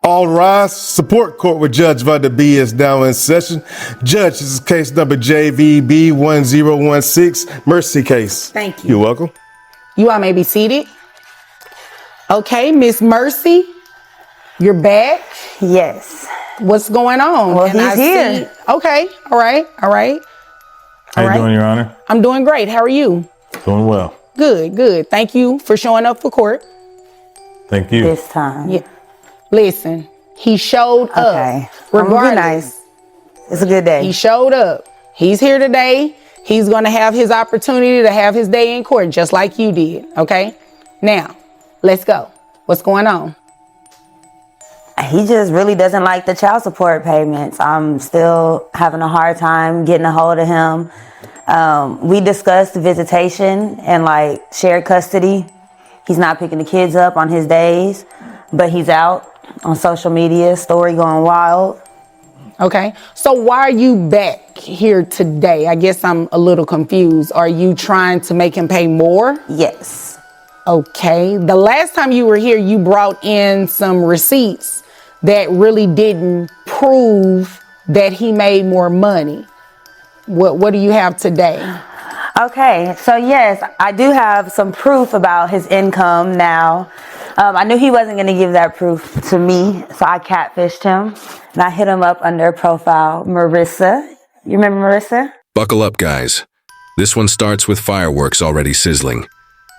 All rise. Support court with Judge Vanda B is now in session. Judge, this is case number JVB 1016, Mercy case. Thank you. You're welcome. You all may be seated. Okay, Miss Mercy, you're back. Yes. What's going on? Well, he's here. Okay, all right. How you doing, Your Honor? I'm doing great. How are you? Doing well. Good. Thank you for showing up for court. Thank you. This time. Yeah. Listen, he showed up. Okay. I'm gonna be nice. It's a good day. He showed up. He's here today. He's going to have his opportunity to have his day in court just like you did. Okay? Now, let's go. What's going on? He just really doesn't like the child support payments. I'm still having a hard time getting a hold of him. We discussed visitation and like shared custody. He's not picking the kids up on his days, but he's out on social media, story going wild. Okay. So why are you back here today? I guess I'm a little confused. Are you trying to make him pay more? Yes. Okay. The last time you were here, you brought in some receipts that really didn't prove that he made more money. What do you have today? Okay, so yes, I do have some proof about his income now. I knew he wasn't going to give that proof to me, so I catfished him, and I hit him up under profile Marissa. You remember Marissa? Buckle up, guys. This one starts with fireworks already sizzling.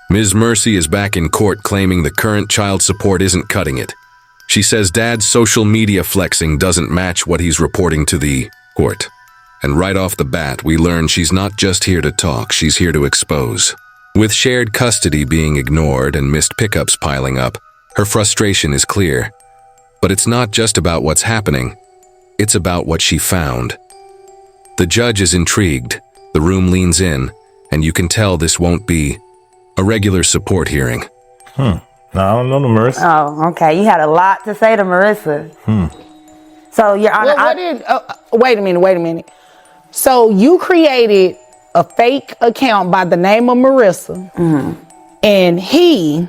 Ms. Mercy is back in court claiming the current child support isn't cutting it. She says Dad's social media flexing doesn't match what he's reporting to the court. And right off the bat, we learn she's not just here to talk, she's here to expose. With shared custody being ignored and missed pickups piling up, her frustration is clear. But it's not just about what's happening, it's about what she found. The judge is intrigued, the room leans in, and you can tell this won't be a regular support hearing. No, I don't know the Marissa. Oh, okay. You had a lot to say to Marissa. So, Your Honor, Wait a minute. So you created a fake account by the name of Marissa, and he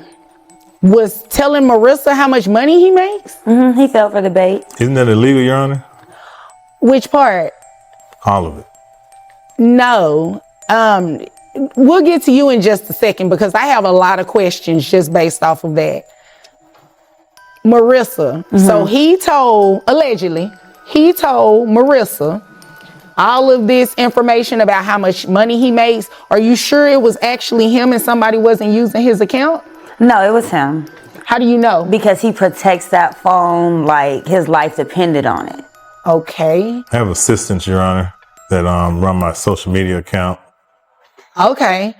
was telling Marissa how much money he makes? he fell for the bait. Isn't that illegal, Your Honor? Which part? All of it. No. We'll get to you in just a second because I have a lot of questions just based off of that. Marissa. So allegedly, he told Marissa all of this information about how much money he makes. Are you sure it was actually him and somebody wasn't using his account? No, it was him. How do you know? Because he protects that phone like his life depended on it. Okay. I have assistants, Your Honor, that run my social media account. Okay.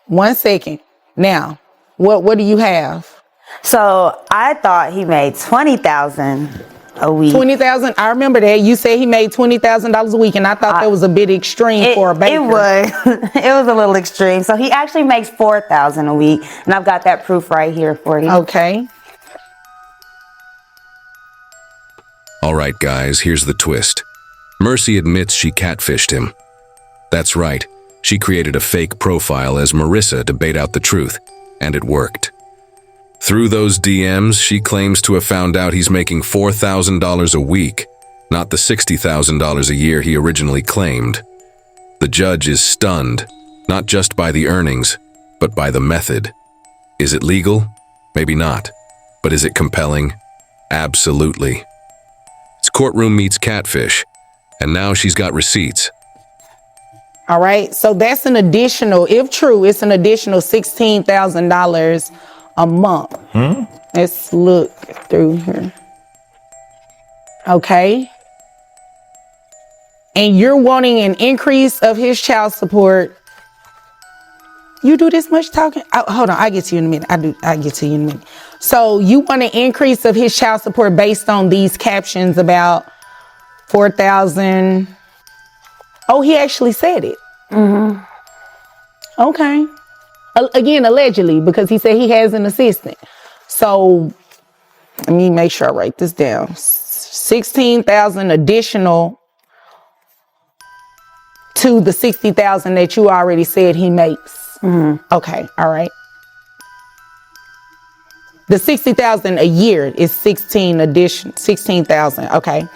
1 second. Now, what do you have? So I thought he made $20,000 a week. $20,000. I remember that you said he made $20,000 a week, and I thought that was a bit extreme for a baker. It was. It was a little extreme. So he actually makes $4,000 a week, and I've got that proof right here for you. Okay. All right, guys, here's the twist. Mercy admits she catfished him. That's right. She created a fake profile as Marissa to bait out the truth, and it worked. Through those DMs, she claims to have found out he's making $4,000 a week, not the $60,000 a year he originally claimed. The judge is stunned, not just by the earnings, but by the method. Is it legal? Maybe not. But is it compelling? Absolutely. It's courtroom meets catfish, and now she's got receipts. All right. So that's an additional, if true, it's an additional $16,000 a month. Let's look through here. Okay. And you're wanting an increase of his child support. You do this much talking? Hold on, I'll get to you in a minute. I'll get to you in a minute. So you want an increase of his child support based on these captions about 4,000. Oh, he actually said it. Okay. Again, allegedly, because he said he has an assistant. So let me make sure I write this down. 16,000 additional to the 60,000 that you already said he makes. Okay. All right. The 60,000 a year is 16,000. Okay.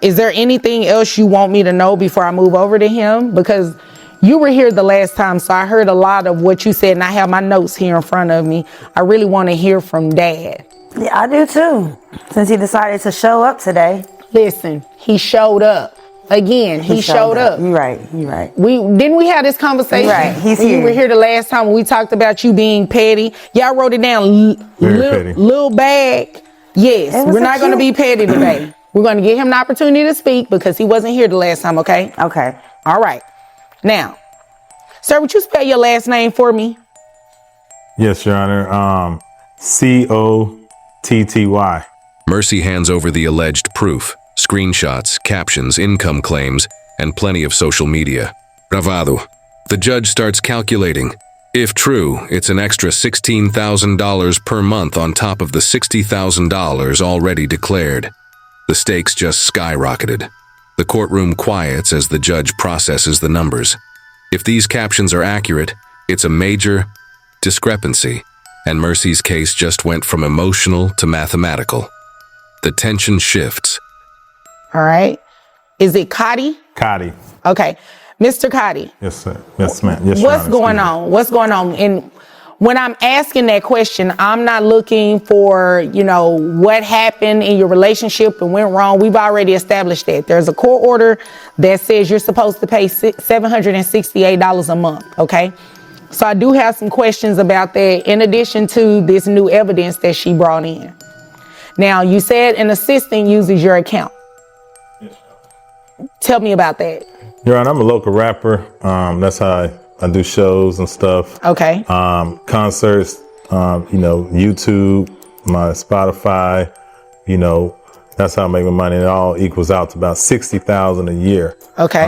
Is there anything else you want me to know before I move over to him? Because you were here the last time, so I heard a lot of what you said, and I have my notes here in front of me. I really want to hear from Dad. Yeah, I do too. Since he decided to show up today. Listen, he showed up. Again, he showed up. You're right. Didn't we have this conversation? You're right. He's when here. You were here the last time when we talked about you being petty. Y'all wrote it down. Petty. Little bag. Yes, we're not going to be petty today. We're going to give him an opportunity to speak because he wasn't here the last time, okay? Okay. All right. Now, sir, would you spell your last name for me? Yes, Your Honor. Cotty. Mercy hands over the alleged proof, screenshots, captions, income claims, and plenty of social media. Bravado. The judge starts calculating. If true, it's an extra $16,000 per month on top of the $60,000 already declared. The stakes just skyrocketed. The courtroom quiets as the judge processes the numbers. If these captions are accurate, it's a major discrepancy, and Mercy's case just went from emotional to mathematical. The tension shifts. All right. Is it Cotti? Cotty. Okay. Mr. Cotti. Yes, sir. Yes, ma'am. Yes, Your What's Honor. going on? What's going on? And when I'm asking that question, I'm not looking for, what happened in your relationship and went wrong. We've already established that. There's a court order that says you're supposed to pay $768 a month, okay? So I do have some questions about that in addition to this new evidence that she brought in. Now, you said an assistant uses your account. Tell me about that. Your Honor, I'm a local rapper. That's how I do shows and stuff. Okay. Concerts, YouTube, my Spotify, that's how I make my money. It all equals out to about $60,000 a year. Okay.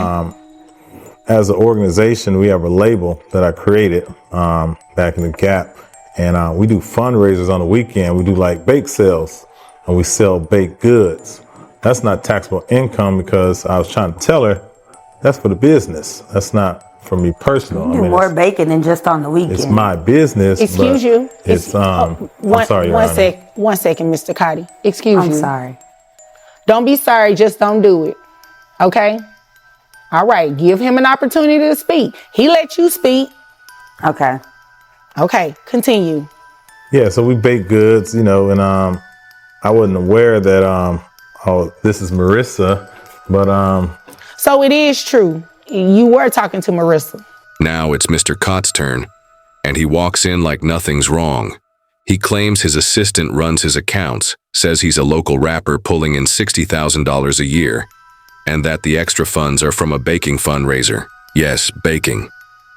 As an organization, we have a label that I created back in the Gap, and we do fundraisers on the weekend. We do like bake sales, and we sell baked goods. That's not taxable income because I was trying to tell her that's for the business. That's not for me personal. You do more baking than just on the weekend. It's my business. Excuse you. It's I'm sorry, Your Honor. One second, Mr. Cotti. Excuse you. I'm sorry. Don't be sorry. Just don't do it. Okay. All right. Give him an opportunity to speak. He let you speak. Okay. Okay. Continue. Yeah. So we bake goods, and I wasn't aware that this is Marissa, but So it is true. You were talking to Marissa. Now it's Mr. Cott's turn, and he walks in like nothing's wrong. He claims his assistant runs his accounts, says he's a local rapper pulling in $60,000 a year, and that the extra funds are from a baking fundraiser. Yes, baking.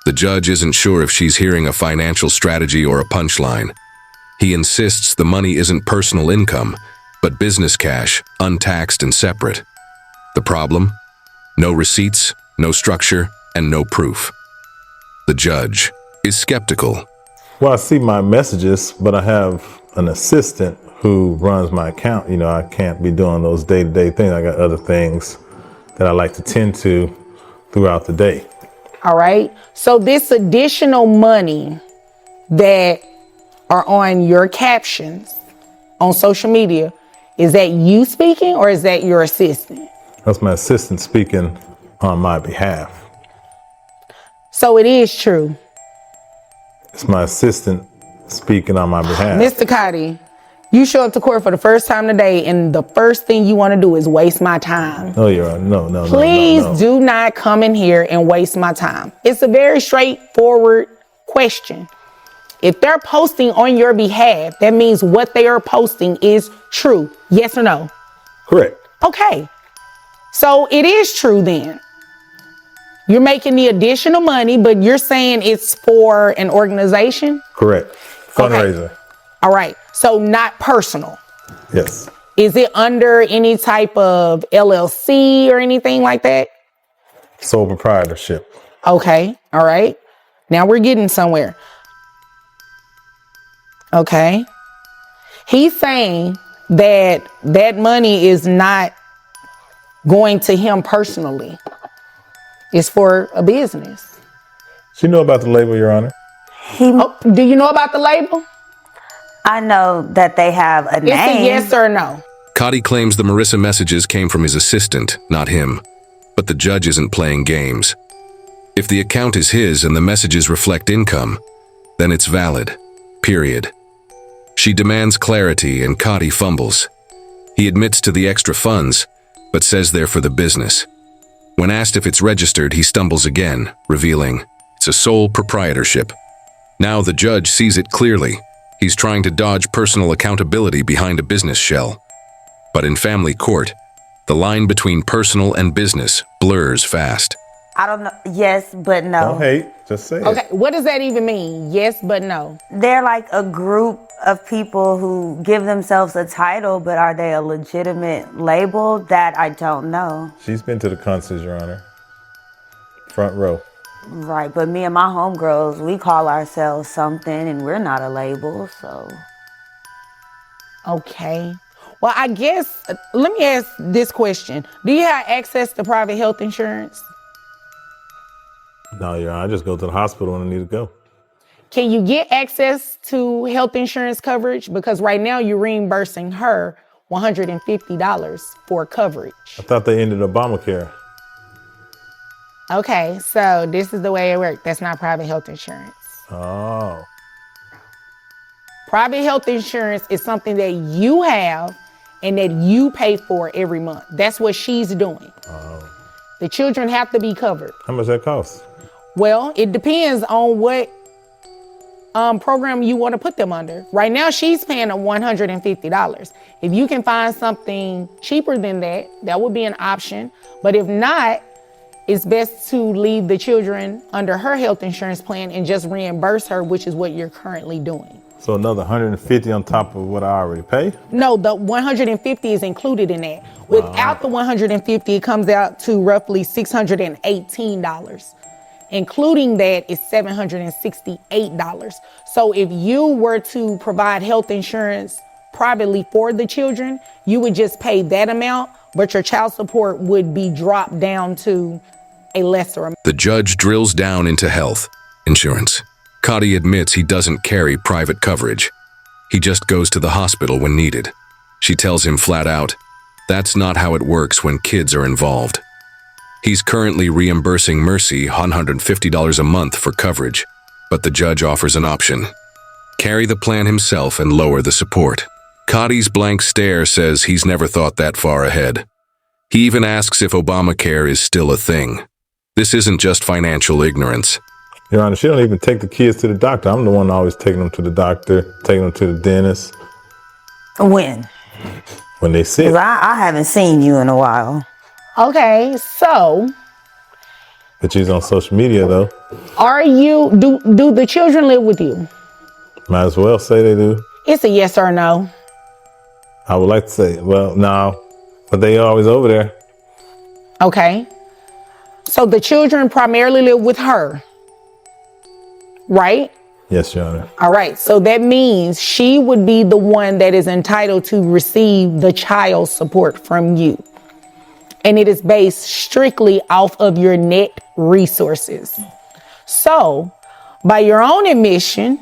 The judge isn't sure if she's hearing a financial strategy or a punchline. He insists the money isn't personal income, but business cash, untaxed and separate. The problem? No receipts, no structure, and no proof. The judge is skeptical. well, I see my messages, but I have an assistant who runs my account. I can't be doing those day-to-day things. I got other things that I like to tend to throughout the day. All right. So this additional money that are on your captions on social media, is that you speaking or is that your assistant? That's my assistant speaking on my behalf. So it is true. It's my assistant speaking on my behalf. Mr. Cotti, you show up to court for the first time today and the first thing you want to do is waste my time. No, you're right. No. Please no. do not come in here and waste my time. It's a very straightforward question. If they're posting on your behalf, that means what they are posting is true. Yes or no? Correct. Okay. So it is true then. You're making the additional money, but you're saying it's for an organization? Correct. Fundraiser. Okay. All right. So not personal. Yes. Is it under any type of LLC or anything like that? Sole proprietorship. Okay. All right. Now we're getting somewhere. Okay. He's saying that that money is not going to him personally. It's for a business. Do you know about the label, Your Honor? Do you know about the label? I know that they have a name. It's a yes or no. Cotty claims the Marissa messages came from his assistant, not him. But the judge isn't playing games. If the account is his and the messages reflect income, then it's valid. Period. She demands clarity and Cotty fumbles. He admits to the extra funds, but says they're for the business. When asked if it's registered, he stumbles again, revealing it's a sole proprietorship. Now the judge sees it clearly. He's trying to dodge personal accountability behind a business shell. But in family court, the line between personal and business blurs fast. I don't know. Yes, but no. Don't hate. Just say Okay, it. what does that even mean? Yes, but no. They're like a group of people who give themselves a title, but are they a legitimate label? That I don't know. She's been to the concerts, Your Honor. Front row. Right, but me and my homegirls, we call ourselves something and we're not a label, so. Okay. Well, I guess, let me ask this question. Do you have access to private health insurance? No, Your Honor, I just go to the hospital when I need to go. Can you get access to health insurance coverage? Because right now you're reimbursing her $150 for coverage. I thought they ended Obamacare. Okay, so this is the way it works. That's not private health insurance. Oh. Private health insurance is something that you have and that you pay for every month. That's what she's doing. Oh. The children have to be covered. How much that cost? Well, it depends on what program you want to put them under. Right now, she's paying them $150. If you can find something cheaper than that, that would be an option. But if not, it's best to leave the children under her health insurance plan and just reimburse her, which is what you're currently doing. So another $150 on top of what I already pay? No, the $150 is included in that. Without the $150, it comes out to roughly $618. Including that is $768. So if you were to provide health insurance privately for the children, you would just pay that amount, but your child support would be dropped down to a lesser amount. The judge drills down into health insurance. Cotty admits he doesn't carry private coverage. He just goes to the hospital when needed. She tells him flat out, that's not how it works when kids are involved. He's currently reimbursing Mercy $150 a month for coverage, but the judge offers an option. Carry the plan himself and lower the support. Cotty's blank stare says he's never thought that far ahead. He even asks if Obamacare is still a thing. This isn't just financial ignorance. Your Honor, she don't even take the kids to the doctor. I'm the one always taking them to the doctor, taking them to the dentist. When? When they sick. 'Cause I haven't seen you in a while. Okay, so But she's on social media, though. do the children live with you? Might as well say they do. It's a yes or no. I would like to say, well, no. But they always over there. Okay. So the children primarily live with her, right? Yes, Your Honor. All right. So that means she would be the one that is entitled to receive the child support from you. And it is based strictly off of your net resources. So by your own admission,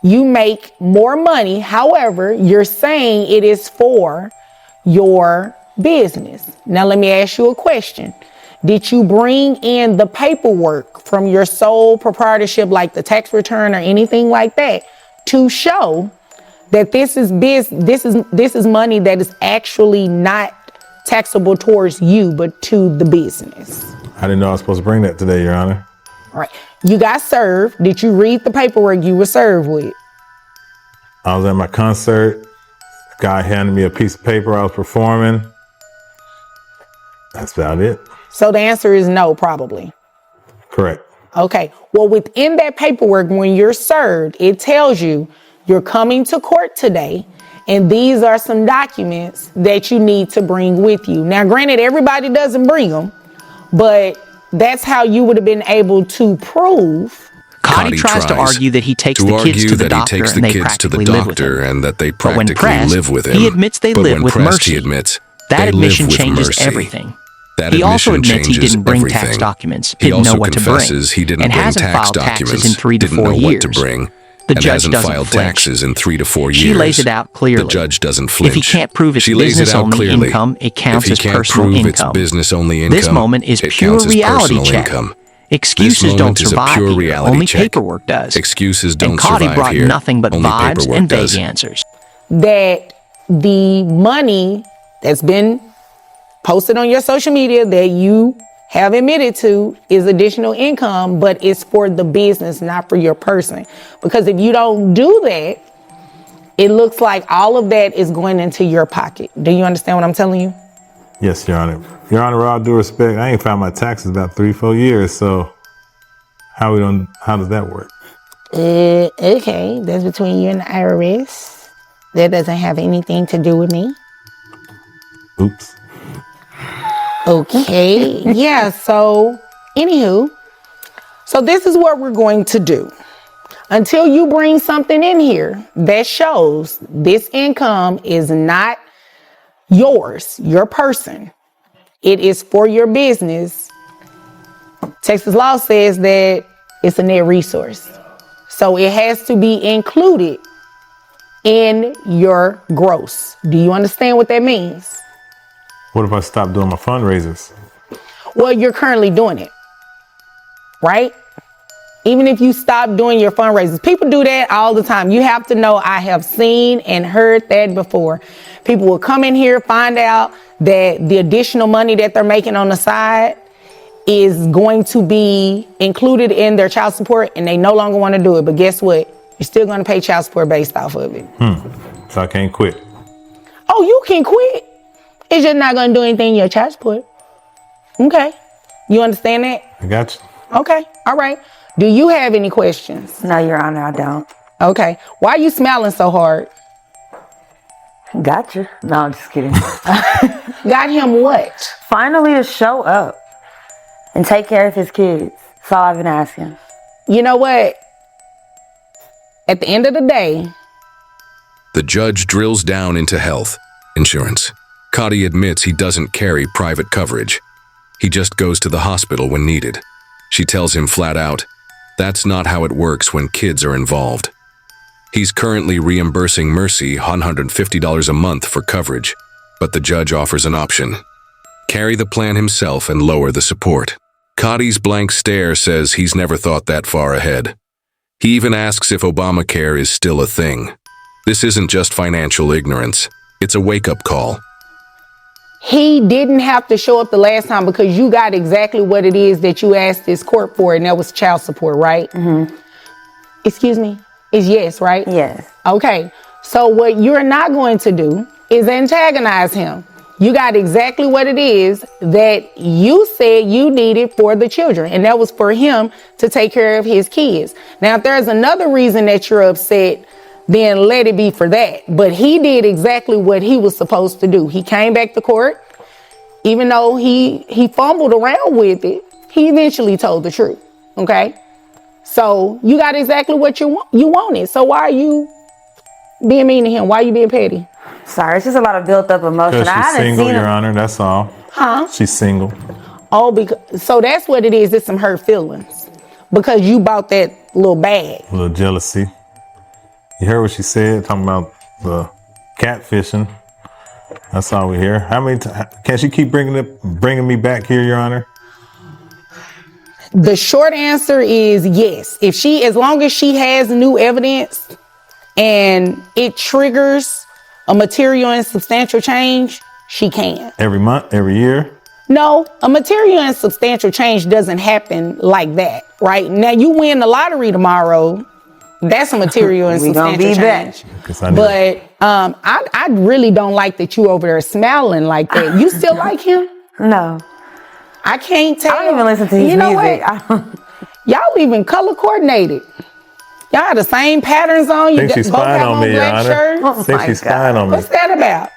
you make more money. However, you're saying it is for your business. Now, let me ask you a question. Did you bring in the paperwork from your sole proprietorship, like the tax return or anything like that, to show that this is money that is actually not taxable towards you, but to the business? I didn't know I was supposed to bring that today, Your Honor. All right. You got served. Did you read the paperwork you were served with? I was at my concert. The guy handed me a piece of paper I was performing. That's about it. So the answer is no, probably. Correct. Okay. Well, within that paperwork, when you're served, it tells you you're coming to court today, and these are some documents that you need to bring with you. Now, granted, everybody doesn't bring them, but that's how you would have been able to prove. Cotty tries to argue that he takes the kids to the doctor and they practically live with him. And that they But when practically pressed, live with him. he admits they But live when with pressed, Mercy. He admits That they admission live with changes Mercy. everything. That He also admission admits he changes didn't bring tax everything. documents, He didn't know also what to bring, confesses he didn't and bring hasn't tax filed taxes documents, in 3 to didn't 4 know years. what to bring. The The and judge hasn't doesn't filed flinch. taxes in 3 to 4 years. She lays it out clearly. The judge doesn't flinch. If he can't prove it's She lays it out business-only clearly. income, it counts as If he can't personal prove income. it's business-only income, This moment is it pure counts as reality personal check. income. Excuses This don't moment is a survive pure here. reality Only check. paperwork does. Excuses don't And Cotty survive brought here. nothing but Only vibes paperwork and vague does. answers. That the money that's been posted on your social media that you have admitted to is additional income, but it's for the business, not for your person. Because if you don't do that, it looks like all of that is going into your pocket. Do you understand what I'm telling you? Yes, Your Honor. Your Honor, with all due respect, I ain't filed my taxes about 3-4 years, so how does that work? Okay, that's between you and the IRS. That doesn't have anything to do with me. Oops. Okay, yeah, so anywho, so this is what we're going to do. Until you bring something in here that shows this income is not yours, your person, it is for your business. Texas law says that it's a net resource. So it has to be included in your gross. Do you understand what that means? What if I stop doing my fundraisers? Well, you're currently doing it, right? Even if you stop doing your fundraisers, people do that all the time. You have to know, I have seen and heard that before. People will come in here, find out that the additional money that they're making on the side is going to be included in their child support, and they no longer want to do it. But guess what? You're still going to pay child support based off of it. So I can't quit. Oh, you can quit. It's just not going to do anything in your child support. Okay. You understand that? I got you. Okay. All right. Do you have any questions? No, Your Honor, I don't. Okay. Why are you smiling so hard? Gotcha. No, I'm just kidding. Got him what? Finally to show up and take care of his kids. That's all I've been asking. You know what? At the end of the day, The judge drills down into health insurance. Cotty admits he doesn't carry private coverage. He just goes to the hospital when needed. She tells him flat out, that's not how it works when kids are involved. He's currently reimbursing Mercy $150 a month for coverage, but the judge offers an option. Carry the plan himself and lower the support. Cotty's blank stare says he's never thought that far ahead. He even asks if Obamacare is still a thing. This isn't just financial ignorance. It's a wake-up call. he didn't have to show up the last time because you got exactly what it is that you asked this court for, and that was child support, right? Mm-hmm. Excuse me? It's yes, right? Yes. Okay. So what you're not going to do is antagonize him. You got exactly what it is that you said you needed for the children, and that was for him to take care of his kids. Now, if there's another reason that you're upset, then let it be for that. But he did exactly what he was supposed to do. He came back to court. Even though he fumbled around with it, he eventually told the truth. Okay? So you got exactly what you wanted. So why are you being mean to him? Why are you being petty? Sorry, it's just a lot of built up emotion. Because she's single, Your Honor, that's all. Huh? She's single. Oh, so that's what it is. It's some hurt feelings. Because you bought that little bag. A little jealousy. You heard what she said, talking about the catfishing. That's all we hear. How many can she keep bringing me back here, Your Honor? The short answer is yes. As long as she has new evidence and it triggers a material and substantial change, she can. Every month, every year? No, a material and substantial change doesn't happen like that, right? Now you win the lottery tomorrow. That's a material and substantial change. But I really don't like that you over there smiling like that. You still like him? No. I can't tell. I don't even listen to his music. Y'all even color coordinated. Y'all have the same patterns on. Think she's spying on me, Your Honor. Oh, Think she's spying on me. What's that about?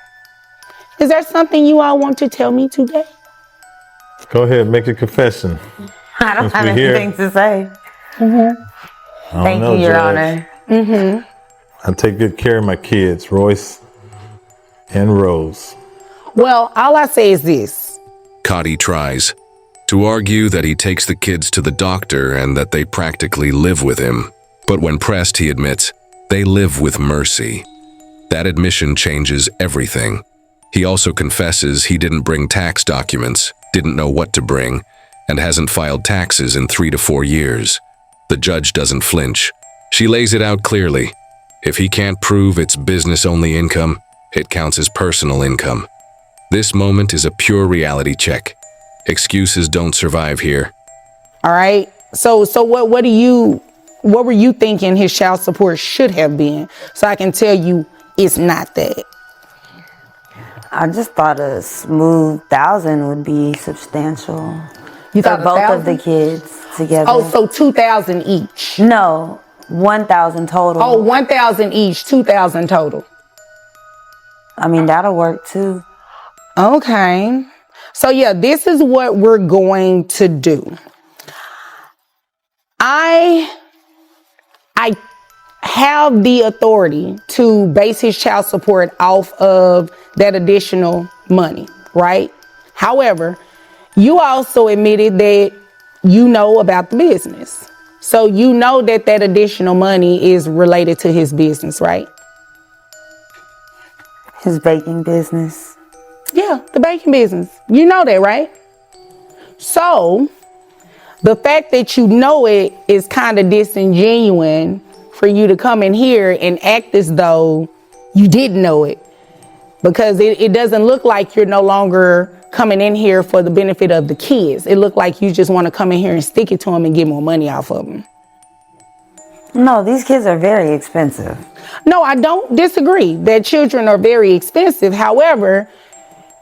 Is there something you all want to tell me today? Go ahead, make your confession. I don't have anything to say. Mm-hmm. Thank you, Your Honor. Mm-hmm. I take good care of my kids, Royce and Rose. Well, all I say is this. Cotty tries to argue that he takes the kids to the doctor and that they practically live with him. But when pressed, he admits, they live with Mercy. That admission changes everything. He also confesses he didn't bring tax documents, didn't know what to bring, and hasn't filed taxes in 3 to 4 years. The judge doesn't flinch. She lays it out clearly. If he can't prove it's business-only income, it counts as personal income. This moment is a pure reality check. Excuses don't survive here. All right. So what were you thinking his child support should have been? So I can tell you it's not that. I just thought a smooth 1,000 would be substantial. You thought for both 1,000? of the kids together. Oh, so 2,000 each. No, 1,000 total. Oh, 1,000 each, 2,000 total. I mean, that'll work too. Okay. So yeah, this is what we're going to do. I have the authority to base his child support off of that additional money, right? However, you also admitted that you know about the business. So you know that that additional money is related to his business, right? His baking business. Yeah, the baking business. You know that, right? So the fact that you know it is kind of disingenuous for you to come in here and act as though you didn't know it, because it doesn't look like you're no longer coming in here for the benefit of the kids. It looked like you just want to come in here and stick it to them and get more money off of them. No, these kids are very expensive. No, I don't disagree that children are very expensive. However,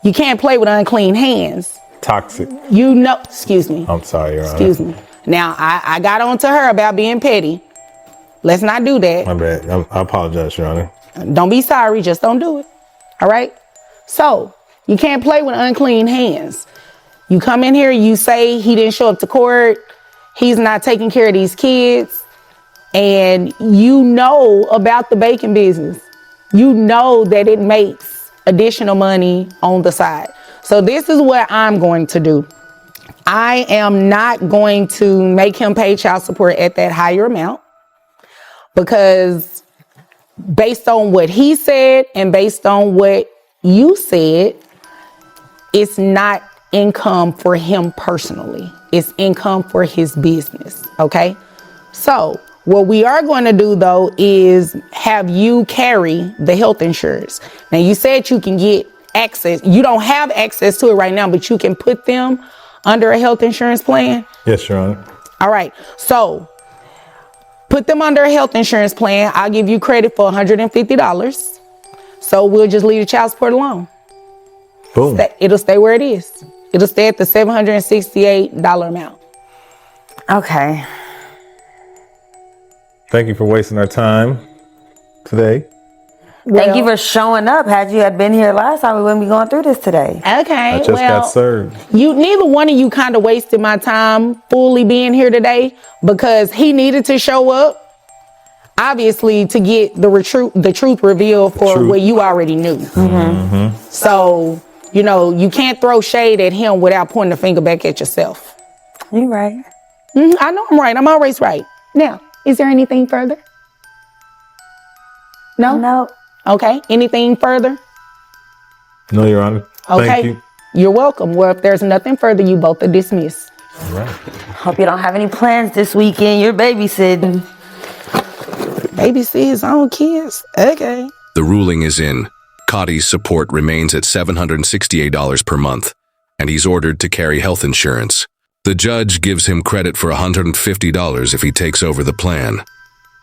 you can't play with unclean hands. Toxic. You know, excuse me. I'm sorry, Your Honor. Excuse me. Now, I got on to her about being petty. Let's not do that. My bad. I apologize, Your Honor. Don't be sorry, just don't do it. All right? So, you can't play with unclean hands. You come in here, you say he didn't show up to court, he's not taking care of these kids, and you know about the baking business. You know that it makes additional money on the side. So this is what I'm going to do. I am not going to make him pay child support at that higher amount, because based on what he said and based on what you said, it's not income for him personally. It's income for his business, okay? So what we are going to do, though, is have you carry the health insurance. Now, you said you can get access. You don't have access to it right now, but you can put them under a health insurance plan? Yes, Your Honor. All right. So put them under a health insurance plan. I'll give you credit for $150. So we'll just leave the child support alone. Boom. It'll stay where it is. It'll stay at the $768 amount. Okay. Thank you for wasting our time today. Thank you for showing up. Had you been here last time, we wouldn't be going through this today. Okay. I just got served. Neither one of you kind of wasted my time fully being here today, because he needed to show up, obviously, to get the truth revealed for what you already knew. Mm-hmm. So, you can't throw shade at him without pointing the finger back at yourself. You're right. I know I'm right. I'm always right. Now, is there anything further? No? No. Okay. Anything further? No, Your Honor. Okay. Thank you. You're welcome. Well, if there's nothing further, you both are dismissed. All right. Hope you don't have any plans this weekend. You're babysitting. Babysit his own kids? Okay. The ruling is in. Cotty's support remains at $768 per month, and he's ordered to carry health insurance. The judge gives him credit for $150 if he takes over the plan.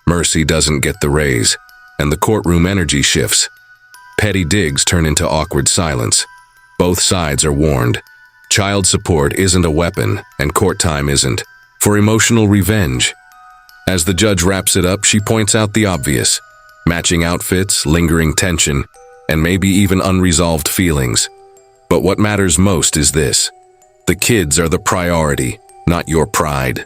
Mercy doesn't get the raise, and the courtroom energy shifts. Petty digs turn into awkward silence. Both sides are warned. Child support isn't a weapon, and court time isn't. For emotional revenge. As the judge wraps it up, she points out the obvious. Matching outfits, lingering tension, and maybe even unresolved feelings. But what matters most is this. The kids are the priority, not your pride.